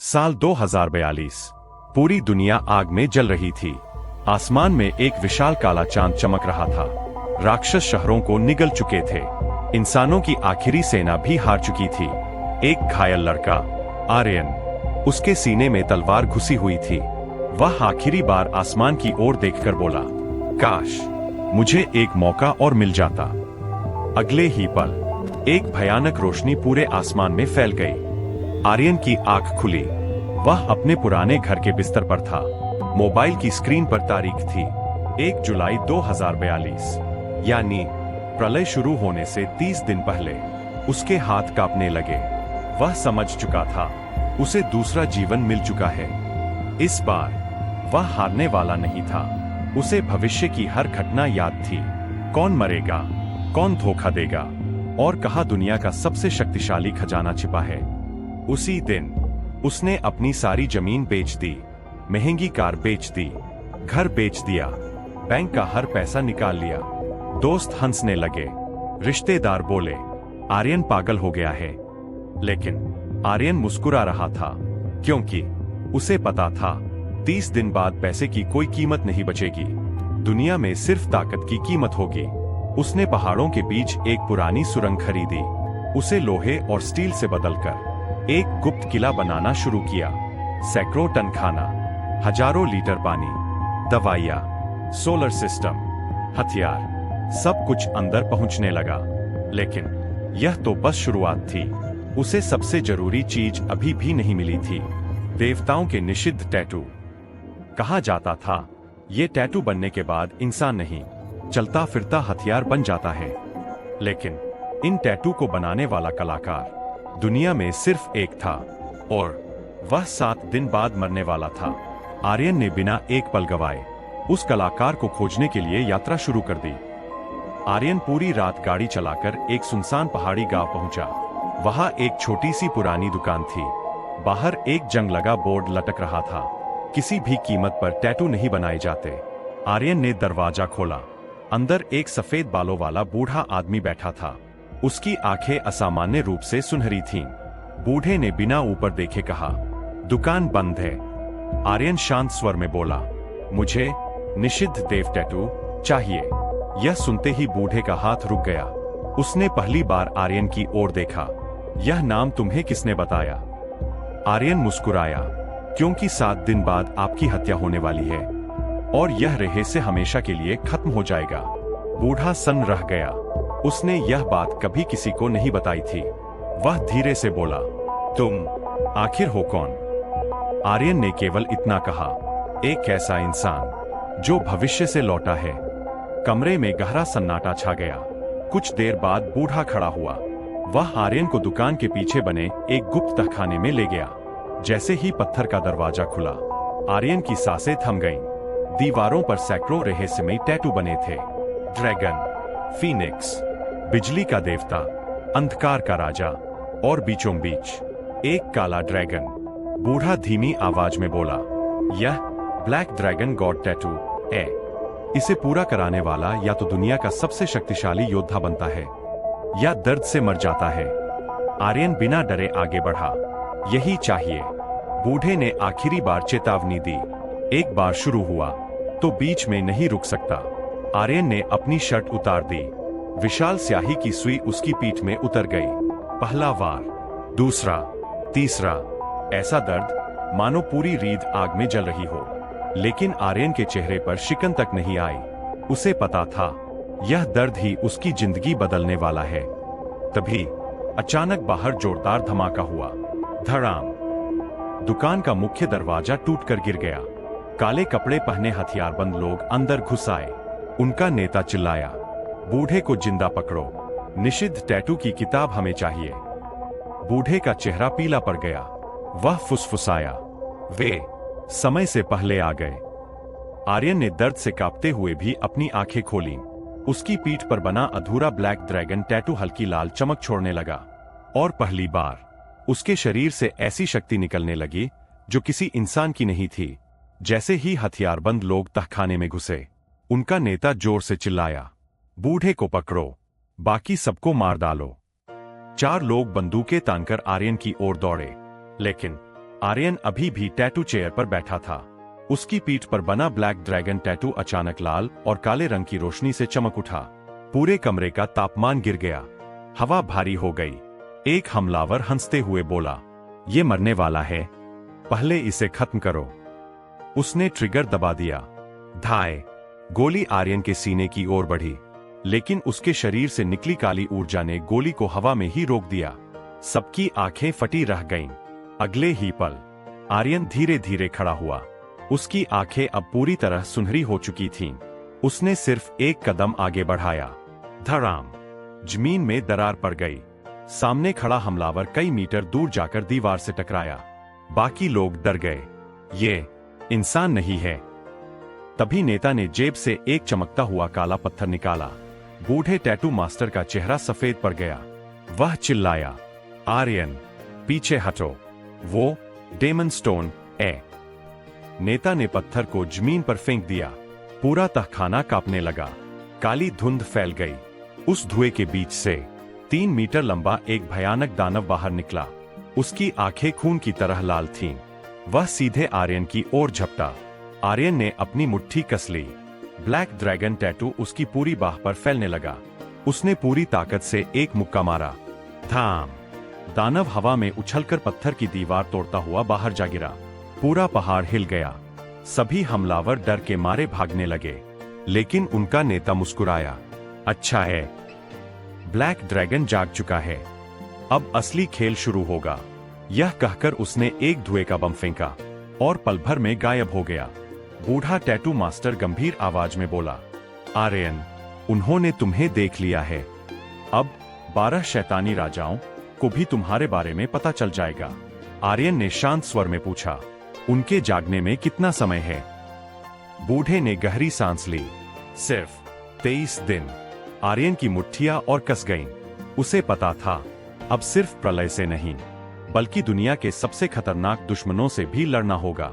साल 2042। पूरी दुनिया आग में जल रही थी। आसमान में एक विशाल काला चांद चमक रहा था। राक्षस शहरों को निगल चुके थे। इंसानों की आखिरी सेना भी हार चुकी थी। एक घायल लड़का, आर्यन, उसके सीने में तलवार घुसी हुई थी। वह आखिरी बार आसमान की ओर देखकर बोला, काश मुझे एक मौका और मिल जाता। अगले ही पल एक भयानक रोशनी पूरे आसमान में फैल गई। आर्यन की आंख खुली। वह अपने पुराने घर के बिस्तर पर था। मोबाइल की स्क्रीन पर तारीख थी 1 जुलाई 2042, यानी प्रलय शुरू होने से 30 दिन पहले। उसके हाथ कांपने लगे। वह समझ चुका था, उसे दूसरा जीवन मिल चुका है। इस बार वह हारने वाला नहीं था। उसे भविष्य की हर घटना याद थी। कौन मरेगा, कौन धोखा देगा और कहाँ दुनिया का सबसे शक्तिशाली खजाना छिपा है। उसी दिन उसने अपनी सारी जमीन बेच दी, महंगी कार बेच दी, घर बेच दिया, बैंक का हर पैसा निकाल लिया। दोस्त हंसने लगे, रिश्तेदार बोले, आर्यन पागल हो गया है। लेकिन आर्यन मुस्कुरा रहा था, क्योंकि उसे पता था 30 दिन बाद पैसे की कोई कीमत नहीं बचेगी। दुनिया में सिर्फ ताकत की कीमत होगी। उसने पहाड़ों के बीच एक पुरानी सुरंग खरीदी। उसे लोहे और स्टील से बदलकर एक गुप्त किला बनाना शुरू किया। सैकड़ों टन खाना, हजारों लीटर पानी, दवाइयाँ, सोलर सिस्टम, हथियार, सब कुछ अंदर पहुंचने लगा। लेकिन यह तो बस शुरुआत थी। उसे सबसे जरूरी चीज अभी भी नहीं मिली थी, देवताओं के निषिद्ध टैटू। कहा जाता था, ये टैटू बनने के बाद इंसान नहीं, चलता फिरता हथियार बन जाता है। लेकिन इन टैटू को बनाने वाला कलाकार दुनिया में सिर्फ एक था, और वह 7 दिन बाद मरने वाला था। आर्यन ने बिना एक पल गवाए उस कलाकार को खोजने के लिए यात्रा शुरू कर दी। आर्यन पूरी रात गाड़ी चलाकर एक सुनसान पहाड़ी गांव पहुंचा। वहां एक छोटी सी पुरानी दुकान थी। बाहर एक जंग लगा बोर्ड लटक रहा था, किसी भी कीमत पर टैटू नहीं बनाए जाते। आर्यन ने दरवाजा खोला। अंदर एक सफेद बालों वाला बूढ़ा आदमी बैठा था। उसकी आंखें असामान्य रूप से सुनहरी थीं। बूढ़े ने बिना ऊपर देखे कहा, दुकान बंद है। आर्यन शांत स्वर में बोला, मुझे निषिद्ध देव टैटू चाहिए। यह सुनते ही बूढ़े का हाथ रुक गया। उसने पहली बार आर्यन की ओर देखा। यह नाम तुम्हें किसने बताया? आर्यन मुस्कुराया, क्योंकि 7 दिन बाद आपकी हत्या होने वाली है और यह रहस्य हमेशा के लिए खत्म हो जाएगा। बूढ़ा सन्न रह गया। उसने यह बात कभी किसी को नहीं बताई थी। वह धीरे से बोला, तुम आखिर हो कौन? आर्यन ने केवल इतना कहा, एक ऐसा इंसान जो भविष्य से लौटा है। कमरे में गहरा सन्नाटा छा गया। कुछ देर बाद बूढ़ा खड़ा हुआ। वह आर्यन को दुकान के पीछे बने एक गुप्त तहखाने में ले गया। जैसे ही पत्थर का दरवाजा खुला, आर्यन की सांसें थम गईं। दीवारों पर सैकड़ों रहस्यमयी टैटू बने थे। ड्रैगन, फीनिक्स, बिजली का देवता, अंधकार का राजा और बीचों बीच एक काला ड्रैगन। बूढ़ा धीमी आवाज में बोला, यह ब्लैक ड्रैगन गॉड टैटू है। इसे पूरा कराने वाला या तो दुनिया का सबसे शक्तिशाली योद्धा बनता है या दर्द से मर जाता है। आर्यन बिना डरे आगे बढ़ा, यही चाहिए। बूढ़े ने आखिरी बार चेतावनी दी, एक बार शुरू हुआ तो बीच में नहीं रुक सकता। आर्यन ने अपनी शर्ट उतार दी। विशाल स्याही की सुई उसकी पीठ में उतर गई। पहला वार, दूसरा, तीसरा। ऐसा दर्द मानो पूरी रीढ़ आग में जल रही हो। लेकिन आर्यन के चेहरे पर शिकन तक नहीं आई। उसे पता था, यह दर्द ही उसकी जिंदगी बदलने वाला है। तभी अचानक बाहर जोरदार धमाका हुआ। धड़ाम। दुकान का मुख्य दरवाजा टूटकर गिर गया। काले कपड़े पहने हथियारबंद लोग अंदर घुस आए। उनका नेता चिल्लाया, बूढ़े को जिंदा पकड़ो, निषिद्ध टैटू की किताब हमें चाहिए। बूढ़े का चेहरा पीला पड़ गया। वह फुसफुसाया, वे समय से पहले आ गए। आर्यन ने दर्द से कांपते हुए भी अपनी आंखें खोलीं। उसकी पीठ पर बना अधूरा ब्लैक ड्रैगन टैटू हल्की लाल चमक छोड़ने लगा। और पहली बार उसके शरीर से ऐसी शक्ति निकलने लगी जो किसी इंसान की नहीं थी। जैसे ही हथियारबंद लोग तहखाने में घुसे, उनका नेता जोर से चिल्लाया, बूढ़े को पकड़ो, बाकी सबको मार डालो। 4 लोग बंदूकें तानकर आर्यन की ओर दौड़े, लेकिन आर्यन अभी भी टैटू चेयर पर बैठा था। उसकी पीठ पर बना ब्लैक ड्रैगन टैटू अचानक लाल और काले रंग की रोशनी से चमक उठा। पूरे कमरे का तापमान गिर गया। हवा भारी हो गई। एक हमलावर हंसते हुए बोला, ये मरने वाला है, पहले इसे खत्म करो। उसने ट्रिगर दबा दिया। धाय! गोली आर्यन के सीने की ओर बढ़ी, लेकिन उसके शरीर से निकली काली ऊर्जा ने गोली को हवा में ही रोक दिया। सबकी आंखें फटी रह गईं। अगले ही पल आर्यन धीरे धीरे खड़ा हुआ। उसकी आंखें अब पूरी तरह सुनहरी हो चुकी थीं। उसने सिर्फ एक कदम आगे बढ़ाया। धड़ाम! जमीन में दरार पड़ गई। सामने खड़ा हमलावर कई मीटर दूर जाकर दीवार से टकराया। बाकी लोग डर गए। ये इंसान नहीं है। तभी नेता ने जेब से एक चमकता हुआ काला पत्थर निकाला। बूढ़े टैटू मास्टर का चेहरा सफेद पड़ गया। वह चिल्लाया, आर्यन, पीछे हटो, वो डेमन स्टोन है। नेता ने पत्थर को जमीन पर फेंक दिया। पूरा तहखाना कांपने लगा। काली धुंध फैल गई। उस धुएं के बीच से 3 मीटर लंबा एक भयानक दानव बाहर निकला। उसकी आंखें खून की तरह लाल थीं। वह सीधे आर्यन की ओर झपटा। आर्यन ने अपनी मुट्ठी कस ली। ब्लैक ड्रैगन टैटू उसकी पूरी बाह पर फैलने लगा। उसने पूरी ताकत से एक मुक्का मारा। धाम! दानव हवा में उछलकर पत्थर की दीवार तोड़ता हुआ बाहर जा गिरा। पूरा पहाड़ हिल गया। सभी हमलावर डर के मारे भागने लगे, लेकिन उनका नेता मुस्कुराया। अच्छा है, ब्लैक ड्रैगन जाग चुका है, अब असली खेल शुरू होगा। यह कहकर उसने एक धुएं का बम फेंका और पल भर में गायब हो गया। बूढ़ा टैटू मास्टर गंभीर आवाज में बोला, आर्यन, उन्होंने तुम्हें देख लिया है। अब 12 शैतानी राजाओं को भी तुम्हारे बारे में पता चल जाएगा। आर्यन ने शांत स्वर में पूछा, उनके जागने में कितना समय है? बूढ़े ने गहरी सांस ली। सिर्फ 23 दिन। आर्यन की मुट्ठियां और कस गईं। उसे पता था, अब सिर्फ प्रलय से नहीं, बल्कि दुनिया के सबसे खतरनाक दुश्मनों से भी लड़ना होगा।